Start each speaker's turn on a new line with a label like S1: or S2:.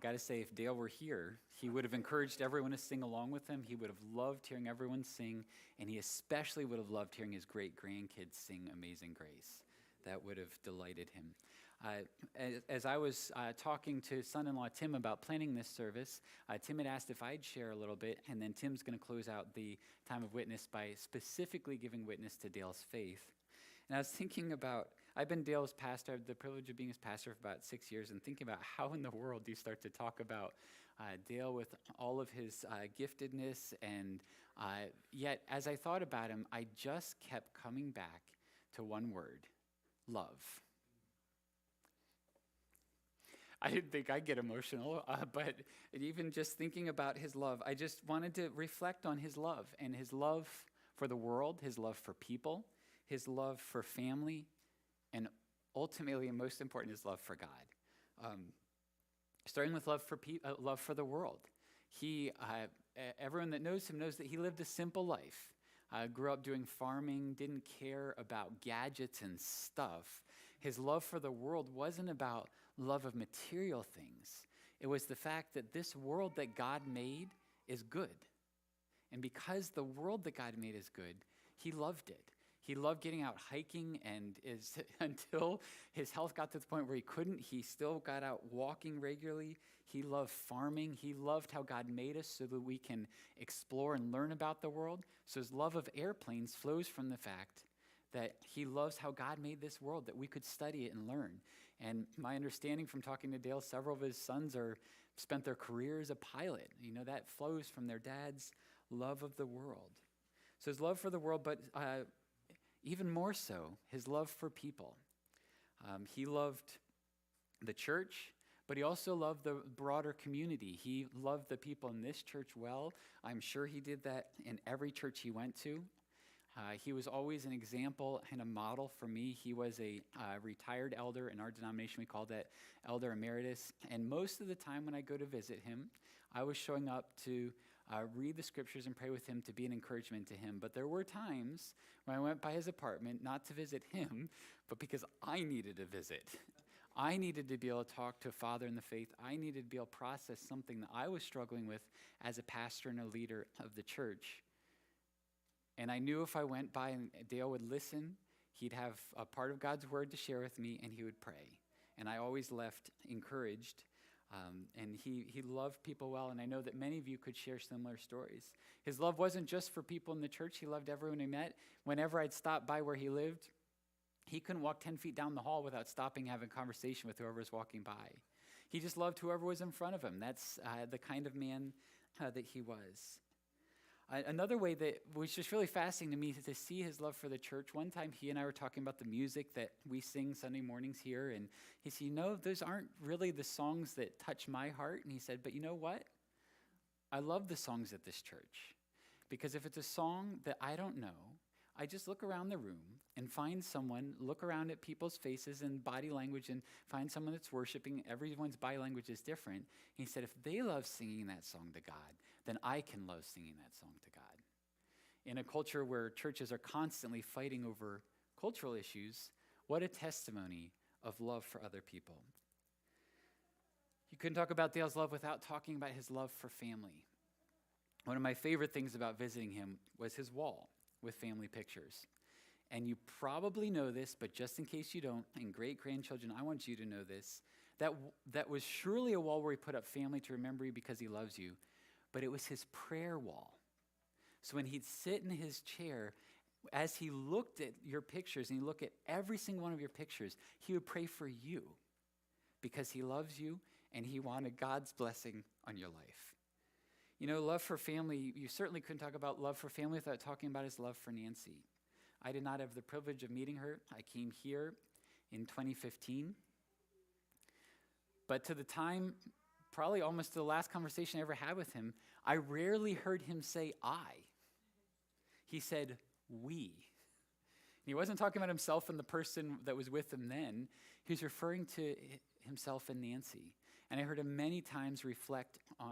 S1: got to say, if Dale were here, he would have encouraged everyone to sing along with him. He would have loved hearing everyone sing, and he especially would have loved hearing his great-grandkids sing Amazing Grace. That would have delighted him. As I was talking to son-in-law Tim about planning this service, Tim had asked if I'd share a little bit, and then Tim's going to close out the time of witness by specifically giving witness to Dale's faith. And I was thinking about, I've been Dale's pastor, I have the privilege of being his pastor for about 6 years, and thinking about how in the world do you start to talk about Dale with all of his giftedness, and yet as I thought about him, I just kept coming back to one word: love. I didn't think I'd get emotional, but even just thinking about his love, I just wanted to reflect on his love, and his love for the world, his love for people, his love for family, and ultimately, and most important, his love for God. Starting with love for the world. Everyone that knows him knows that he lived a simple life. Grew up doing farming, didn't care about gadgets and stuff. His love for the world wasn't about love of material things. It was the fact that this world that God made is good. And because the world that God made is good, he loved it. He loved getting out hiking, and until his health got to the point where he couldn't, he still got out walking regularly. He loved farming. He loved how God made us so that we can explore and learn about the world. So his love of airplanes flows from the fact that he loves how God made this world, that we could study it and learn. And my understanding from talking to Dale, several of his sons spent their career as a pilot. You know, that flows from their dad's love of the world. So his love for the world, but even more so, his love for people. He loved the church, but he also loved the broader community. He loved the people in this church well. I'm sure he did that in every church he went to. He was always an example and a model for me. He was a retired elder. In our denomination, we call that elder emeritus. And most of the time when I go to visit him, I was showing up to read the scriptures and pray with him to be an encouragement to him. But there were times when I went by his apartment, not to visit him, but because I needed a visit. I needed to be able to talk to a father in the faith. I needed to be able to process something that I was struggling with as a pastor and a leader of the church. And I knew if I went by and Dale would listen, he'd have a part of God's word to share with me, and he would pray. And I always left encouraged. And he loved people well, and I know that many of you could share similar stories. His love wasn't just for people in the church. He loved everyone he met. Whenever I'd stop by where he lived, he couldn't walk 10 feet down the hall without stopping and having a conversation with whoever was walking by. He just loved whoever was in front of him. That's the kind of man that he was. Another way that was just really fascinating to me to see his love for the church. One time he and I were talking about the music that we sing Sunday mornings here, and he said, those aren't really the songs that touch my heart. And he said, but you know what? I love the songs at this church, because if it's a song that I don't know, I just look around the room and find someone, look around at people's faces and body language and find someone that's worshiping. Everyone's body language is different. And he said, if they love singing that song to God, then I can love singing that song to God. In a culture where churches are constantly fighting over cultural issues, what a testimony of love for other people. You couldn't talk about Dale's love without talking about his love for family. One of my favorite things about visiting him was his wall with family pictures. And you probably know this, but just in case you don't, and great-grandchildren, I want you to know this, that was surely a wall where he put up family to remember you because he loves you, but it was his prayer wall. So when he'd sit in his chair, as he looked at your pictures, and he looked at every single one of your pictures, he would pray for you because he loves you and he wanted God's blessing on your life. You know, love for family, you certainly couldn't talk about love for family without talking about his love for Nancy. I did not have the privilege of meeting her. I came here in 2015. But to the time, probably almost the last conversation I ever had with him, I rarely heard him say I. He said we. And he wasn't talking about himself and the person that was with him then. He was referring to himself and Nancy. And I heard him many times reflect on